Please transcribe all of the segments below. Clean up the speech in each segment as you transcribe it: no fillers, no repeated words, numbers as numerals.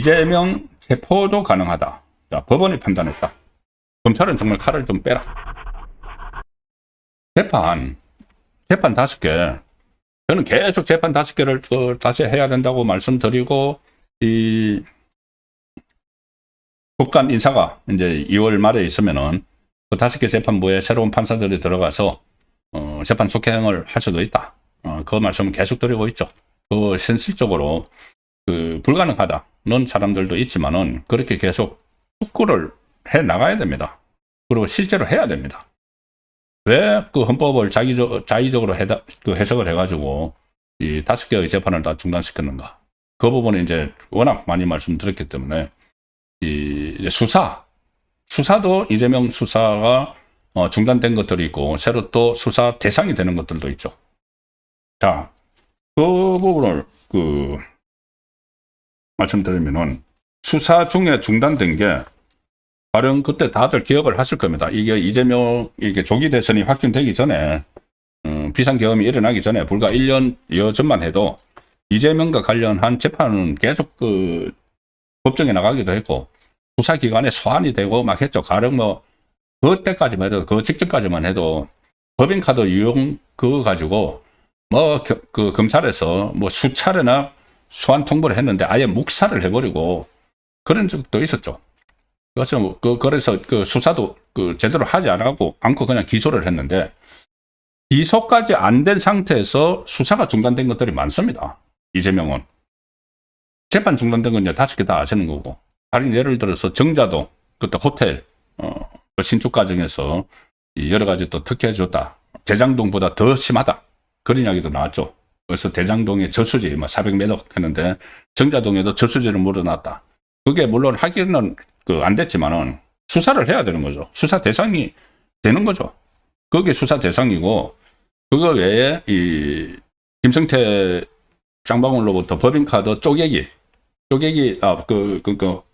이재명 체포도 가능하다. 자, 법원이 판단했다. 검찰은 정말 칼을 좀 빼라. 재판 5개. 저는 계속 재판 5개를 다시 해야 된다고 말씀드리고, 이 국감 인사가 이제 2월 말에 있으면은 그 5개 재판부에 새로운 판사들이 들어가서 재판 속행을 할 수도 있다. 그 말씀을 계속 드리고 있죠. 그 현실적으로 불가능하다는 사람들도 있지만은 그렇게 계속 축구를 해 나가야 됩니다. 그리고 실제로 해야 됩니다. 왜 그 헌법을 자의적으로 해석을 해가지고 이 5개의 재판을 다 중단시켰는가? 그 부분은 이제 워낙 많이 말씀드렸기 때문에 이제 수사도 이재명 수사가 중단된 것들이 있고 새로 또 수사 대상이 되는 것들도 있죠. 자, 그 부분을 말씀드리면은 수사 중에 중단된 게 가령 그때 다들 기억을 하실 겁니다. 이게 이게 조기 대선이 확정되기 전에 비상계엄이 일어나기 전에 불과 1년여 전만 해도 이재명과 관련한 재판은 계속 법정에 나가기도 했고 수사기관에 소환이 되고 막 했죠. 가령 그때까지만 해도 그 직전까지만 해도 법인카드 유용 그거 가지고 검찰에서 수차례나 소환 통보를 했는데 아예 묵살을 해버리고 그런 적도 있었죠. 그래서 수사도 제대로 하지 않고 그냥 기소를 했는데 기소까지 안 된 상태에서 수사가 중단된 것들이 많습니다. 이재명은. 재판 중단된 건 이제 5개 다 아시는 거고. 다른 예를 들어서 정자동, 그때 호텔, 신축 과정에서 여러 가지 또 특혜해줬다. 대장동보다 더 심하다. 그런 이야기도 나왔죠. 그래서 대장동에 저수지 400m 했는데 정자동에도 저수지를 물어놨다. 그게 물론 하기는 안 됐지만은 수사를 해야 되는 거죠. 수사 대상이 되는 거죠. 그게 수사 대상이고 그거 외에 이 김성태 장방울로부터 법인카드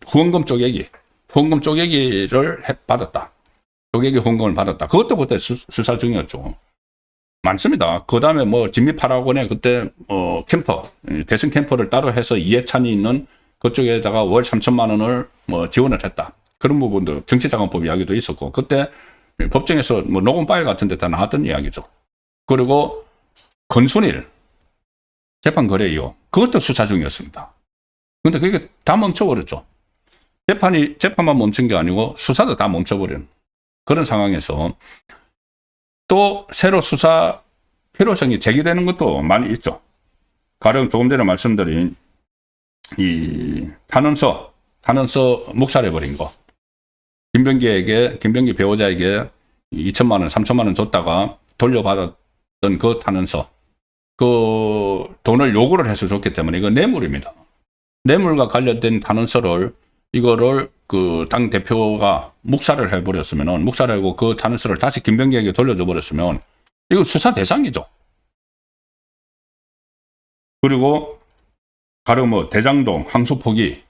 후원금 쪼개기를 받았다. 쪼개기 후원금을 받았다. 그것도 그때 수사 중이었죠. 많습니다. 그 다음에 진미파라곤에 그때 대선 캠퍼를 따로 해서 이해찬이 있는 그쪽에다가 월 3천만 원을 지원을 했다. 그런 부분도 정치자금법 이야기도 있었고 그때 법정에서 녹음 파일 같은 데 다 나왔던 이야기죠. 그리고 건순일 재판 거래 이후 그것도 수사 중이었습니다. 근데 그게 다 멈춰버렸죠. 재판만 멈춘 게 아니고 수사도 다 멈춰버린 그런 상황에서 또 새로 수사 필요성이 제기되는 것도 많이 있죠. 가령 조금 전에 말씀드린 이 탄원서 묵살해버린 거. 김병기 배우자에게 2천만 원, 3천만 원 줬다가 돌려받았던 그 탄원서. 그 돈을 요구를 해서 줬기 때문에 이거 뇌물입니다. 뇌물과 관련된 탄원서를 이거를 당 대표가 묵살을 해버렸으면은 묵살하고 그 탄원서를 다시 김병기에게 돌려줘 버렸으면 이거 수사 대상이죠. 그리고 가령 대장동 항소 포기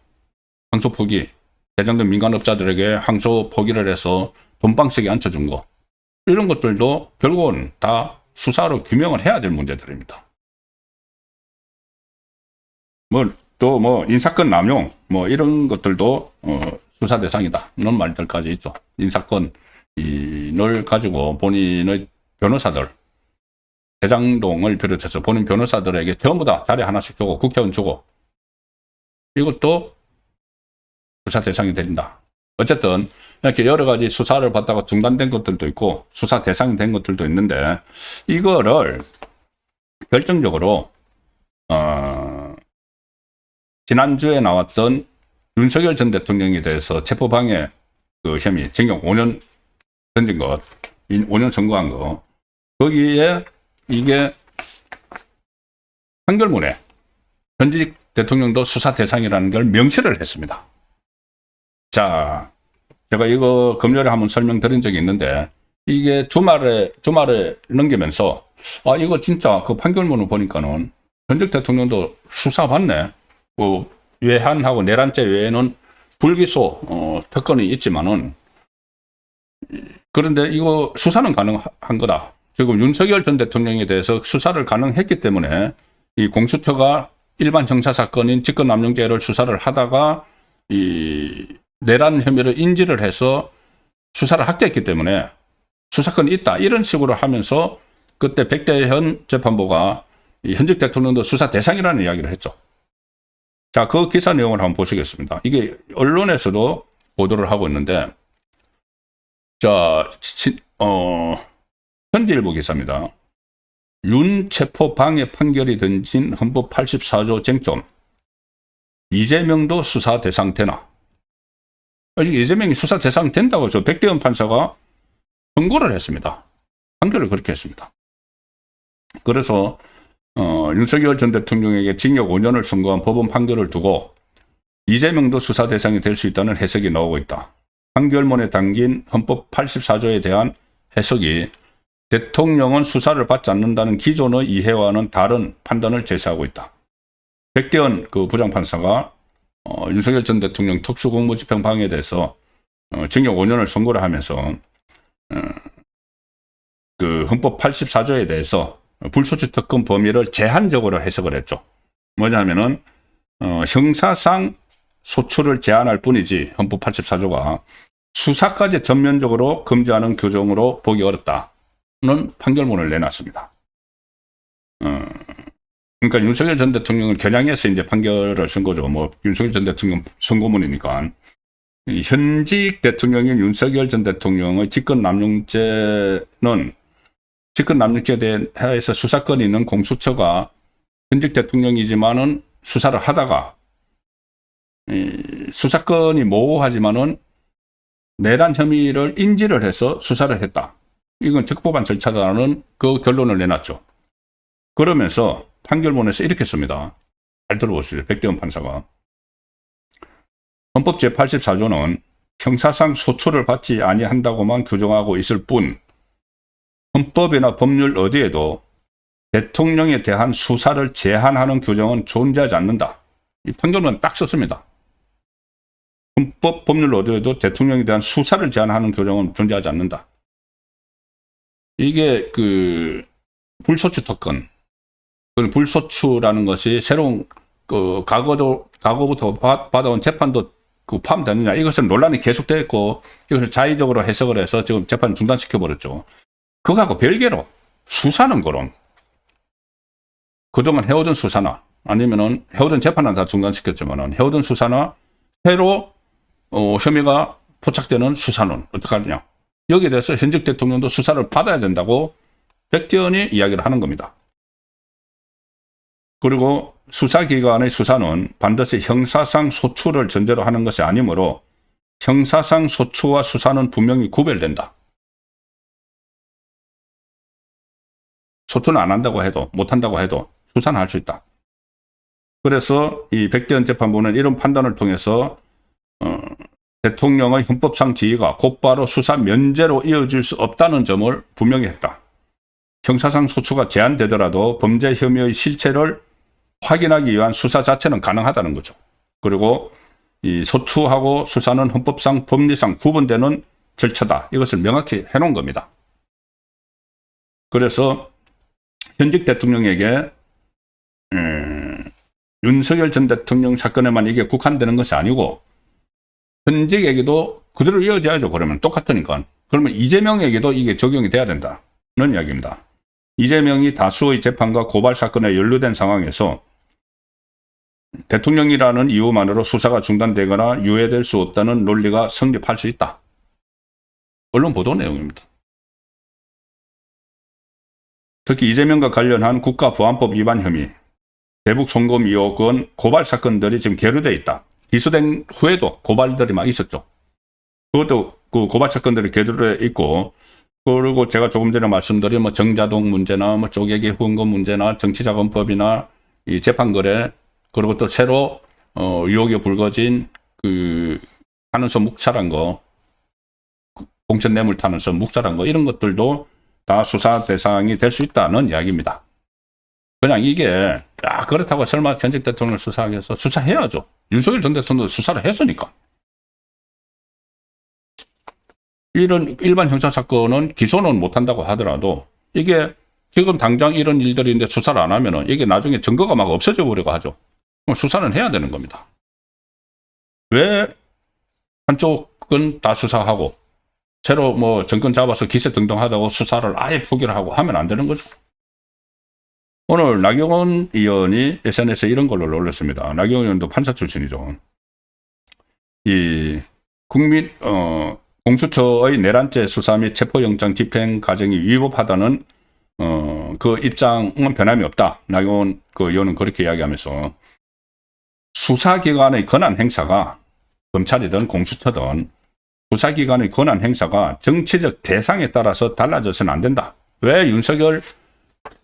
대장동 민간업자들에게 항소 포기를 해서 돈방석에 앉혀준 거 이런 것들도 결국은 다 수사로 규명을 해야 될 문제들입니다. 인사권 남용 이런 것들도 수사 대상이다 이런 말들까지 있죠. 인사권을 가지고 본인의 변호사들 대장동을 비롯해서 본인 변호사들에게 전부 다 자리 하나씩 주고 국회의원 주고 이것도 수사 대상이 된다. 어쨌든 이렇게 여러 가지 수사를 받다가 중단된 것들도 있고 수사 대상이 된 것들도 있는데 이거를 결정적으로 지난주에 나왔던 윤석열 전 대통령에 대해서 체포방해 혐의 징역 5년 던진 것 5년 선고한 거 거기에 이게 판결문에 현직 대통령도 수사 대상이라는 걸 명시를 했습니다. 자, 제가 이거 금요일에 한번 설명드린 적이 있는데 이게 주말에 넘기면서 이거 진짜 그 판결문을 보니까는 현직 대통령도 수사받네. 외환하고 내란죄 외에는 불기소 특권이 있지만은 그런데 이거 수사는 가능한 거다. 지금 윤석열 전 대통령에 대해서 수사를 가능했기 때문에 이 공수처가 일반 형사사건인 직권남용죄를 수사를 하다가 이 내란 혐의를 인지를 해서 수사를 확대했기 때문에 수사권이 있다. 이런 식으로 하면서 그때 백대현 재판부가 이 현직 대통령도 수사 대상이라는 이야기를 했죠. 자, 그 기사 내용을 한번 보시겠습니다. 이게 언론에서도 보도를 하고 있는데, 자, 현지일보 기사입니다. 윤 체포 방해 판결이 던진 헌법 84조 쟁점. 이재명도 수사 대상 되나? 이재명이 수사 대상 된다고 저 백대현 판사가 선고를 했습니다. 판결을 그렇게 했습니다. 그래서 윤석열 전 대통령에게 징역 5년을 선고한 법원 판결을 두고 이재명도 수사 대상이 될 수 있다는 해석이 나오고 있다. 판결문에 담긴 헌법 84조에 대한 해석이 대통령은 수사를 받지 않는다는 기존의 이해와는 다른 판단을 제시하고 있다. 백대현 그 부장판사가 윤석열 전 대통령 특수공무집행 방해에 대해서 징역 5년을 선고를 하면서 그 헌법 84조에 대해서 불소추 특권 범위를 제한적으로 해석을 했죠. 뭐냐면은 형사상 소추를 제한할 뿐이지 헌법 84조가 수사까지 전면적으로 금지하는 규정으로 보기 어렵다는 판결문을 내놨습니다. 그러니까 윤석열 전 대통령을 겨냥해서 이제 판결을 쓴 거죠. 뭐 윤석열 전 대통령 선고문이니까. 현직 대통령인 윤석열 전 대통령의 직권남용죄에 대해서 수사권이 있는 공수처가 현직 대통령이지만은 수사를 하다가 수사권이 모호하지만은 내란 혐의를 인지를 해서 수사를 했다. 이건 적법한 절차라는 그 결론을 내놨죠. 그러면서 판결문에서 이렇게 씁니다. 잘 들어보시죠. 백대현 판사가. 헌법 제84조는 형사상 소추를 받지 아니한다고만 규정하고 있을 뿐 헌법이나 법률 어디에도 대통령에 대한 수사를 제한하는 규정은 존재하지 않는다. 이 판결문은 딱 썼습니다. 헌법, 법률 어디에도 대통령에 대한 수사를 제한하는 규정은 존재하지 않는다. 이게 그 불소추 특권, 불소추라는 것이 새로운 그 과거부터 받아온 재판도 그 포함되느냐, 이것은 논란이 계속되었고 이것을 자의적으로 해석을 해서 지금 재판 중단시켜 버렸죠. 그거하고 별개로 수사는 그럼 그동안 해오던 수사나 아니면은 해오던 재판은 다 중단시켰지만은 해오던 수사나 새로 혐의가 포착되는 수사는 어떻게 하느냐. 여기에 대해서 현직 대통령도 수사를 받아야 된다고 백대현이 이야기를 하는 겁니다. 그리고 수사기관의 수사는 반드시 형사상 소추를 전제로 하는 것이 아니므로 형사상 소추와 수사는 분명히 구별된다. 소추는 안 한다고 해도, 못 한다고 해도 수사는 할 수 있다. 그래서 이 백대현 재판부는 이런 판단을 통해서 대통령의 헌법상 지위가 곧바로 수사 면제로 이어질 수 없다는 점을 분명히 했다. 형사상 소추가 제한되더라도 범죄 혐의의 실체를 확인하기 위한 수사 자체는 가능하다는 거죠. 그리고 이 소추하고 수사는 헌법상 법리상 구분되는 절차다. 이것을 명확히 해놓은 겁니다. 그래서 현직 대통령에게 윤석열 전 대통령 사건에만 이게 국한되는 것이 아니고 현직에게도 그대로 이어져야죠. 그러면 똑같으니까. 그러면 이재명에게도 이게 적용이 돼야 된다는 이야기입니다. 이재명이 다수의 재판과 고발 사건에 연루된 상황에서 대통령이라는 이유만으로 수사가 중단되거나 유예될 수 없다는 논리가 성립할 수 있다. 언론 보도 내용입니다. 특히 이재명과 관련한 국가보안법 위반 혐의, 대북 송금 의혹은 고발 사건들이 지금 계류되어 있다. 기소된 후에도 고발들이 막 있었죠. 그것도 그 고발 사건들이 계류되어 있고, 그리고 제가 조금 전에 말씀드린 뭐 정자동 문제나 뭐 쪼개기 후원금 문제나 정치자금법이나 이 재판거래, 그리고 또 새로 의혹이 불거진 그 타는서 묵살한 거, 공천 뇌물 타는서 묵살한 거, 이런 것들도 다 수사 대상이 될 수 있다는 이야기입니다. 그냥 이게 그렇다고 설마 현직 대통령을 수사하기 위해서 수사해야죠. 윤석열 전 대통령도 수사를 했으니까. 이런 일반 형사사건은 기소는 못한다고 하더라도 이게 지금 당장 이런 일들인데 수사를 안 하면은 이게 나중에 증거가 막 없어져 버리고 하죠. 수사는 해야 되는 겁니다. 왜 한쪽은 다 수사하고 새로 뭐 정권 잡아서 기세등등하다고 수사를 아예 포기를 하고 하면 안 되는 거죠. 오늘 나경원 의원이 SNS에 이런 걸로 올렸습니다. 나경원 의원도 판사 출신이죠. 이 공수처의 내란죄 수사 및 체포영장 집행 과정이 위법하다는 그 입장은 변함이 없다. 나경원 그 의원은 그렇게 이야기하면서 수사기관의 권한 행사가 검찰이든 공수처든 수사기관의 권한 행사가 정치적 대상에 따라서 달라져서는 안 된다. 왜 윤석열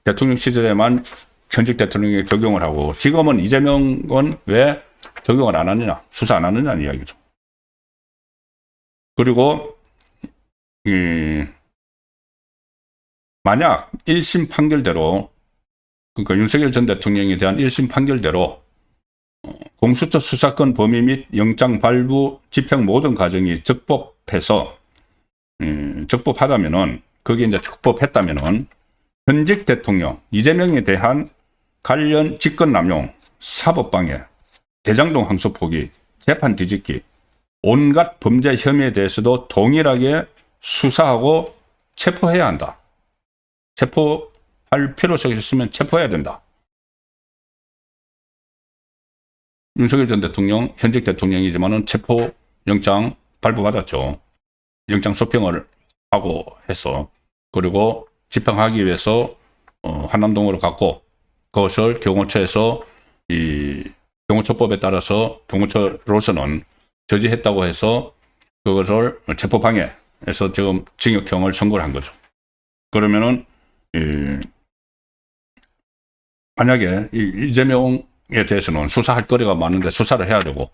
대통령 시절에만 전직 대통령에 적용을 하고 지금은 이재명은 왜 적용을 안 하느냐, 수사 안 하느냐는 이야기죠. 그리고 만약 1심 판결대로, 그러니까 윤석열 전 대통령에 대한 1심 판결대로 공수처 수사권 범위 및 영장 발부 집행 모든 과정이 적법하다면은, 그게 이제 적법했다면은 현직 대통령 이재명에 대한 관련 직권남용, 사법방해, 대장동 항소 포기, 재판 뒤집기, 온갖 범죄 혐의에 대해서도 동일하게 수사하고 체포해야 한다. 체포할 필요성이 있으면 체포해야 된다. 윤석열 전 대통령, 현직 대통령이지만은 체포영장 발부받았죠. 영장 소평을 하고 해서, 그리고 집행하기 위해서 한남동으로 갔고, 그것을 경호처에서 이 경호처법에 따라서 경호처로서는 저지했다고 해서 그것을 체포방해해서 지금 징역형을 선고를 한 거죠. 그러면은 만약에 이재명에 대해서는 수사할 거리가 많은데 수사를 해야 되고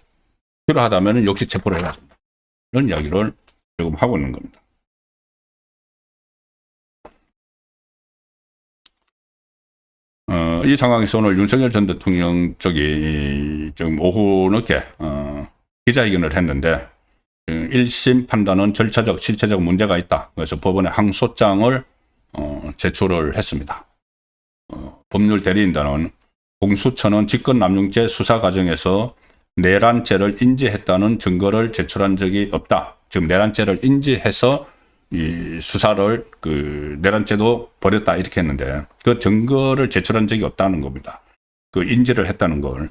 필요하다면 역시 체포를 해야 된다. 이런 이야기를 지금 하고 있는 겁니다. 이 상황에서 오늘 윤석열 전 대통령 쪽이 지금 오후 늦게 기자회견을 했는데 1심 판단은 절차적, 실체적 문제가 있다. 그래서 법원에 항소장을 제출을 했습니다. 법률 대리인단은 공수처는 직권남용죄 수사 과정에서 내란죄를 인지했다는 증거를 제출한 적이 없다. 지금 내란죄를 인지해서 이 수사를 내란죄도 벌였다 이렇게 했는데 그 증거를 제출한 적이 없다는 겁니다. 그 인지를 했다는 걸.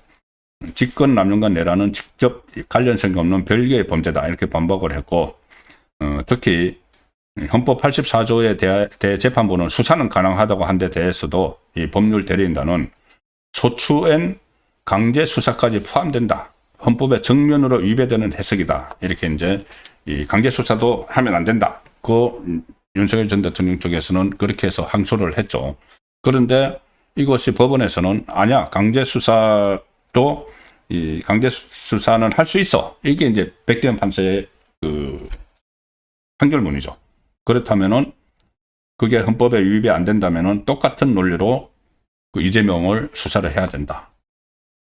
직권남용과 내란은 직접 관련성이 없는 별개의 범죄다 이렇게 반박을 했고, 특히 헌법 84조에 대해 재판부는 수사는 가능하다고 한 데 대해서도 이 법률 대리인단은 소추엔 강제 수사까지 포함된다. 헌법의 정면으로 위배되는 해석이다. 이렇게 이제 이 강제 수사도 하면 안 된다. 그 윤석열 전 대통령 쪽에서는 그렇게 해서 항소를 했죠. 그런데 이것이 법원에서는 아니야, 강제 수사도 이 강제 수사는 할 수 있어. 이게 이제 백대현 판사의 판결문이죠. 그렇다면은 그게 헌법에 위배 안 된다면은 똑같은 논리로 이재명을 수사를 해야 된다는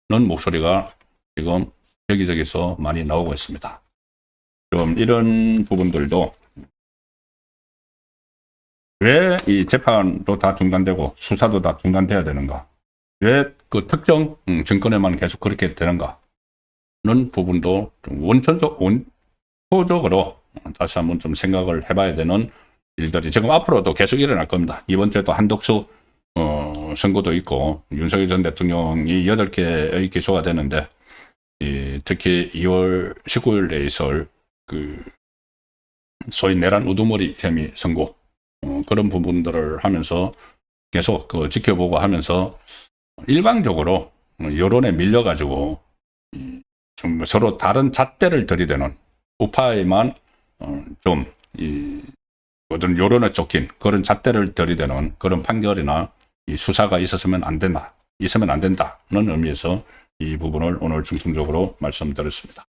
목소리가 지금 여기저기서 많이 나오고 있습니다. 좀 이런 부분들도 왜 이 재판도 다 중단되고 수사도 다 중단돼야 되는가? 왜 그 특정 정권에만 계속 그렇게 되는가는 부분도 좀 원초적으로 다시 한번 좀 생각을 해봐야 되는 일들이 지금 앞으로도 계속 일어날 겁니다. 이번 주에도 한덕수 선고도 있고 윤석열 전 대통령이 8개의 기소가 되는데 특히 2월 19일에 있을 소위 내란 우두머리 혐의 선고 그런 부분들을 하면서 계속 지켜보고 하면서 일방적으로 여론에 밀려가지고 좀 서로 다른 잣대를 들이대는 우파에만 좀 어떤 여론에 쫓긴 그런 잣대를 들이대는 그런 판결이나 이 수사가 있으면 안 된다는 의미에서 이 부분을 오늘 중심적으로 말씀드렸습니다.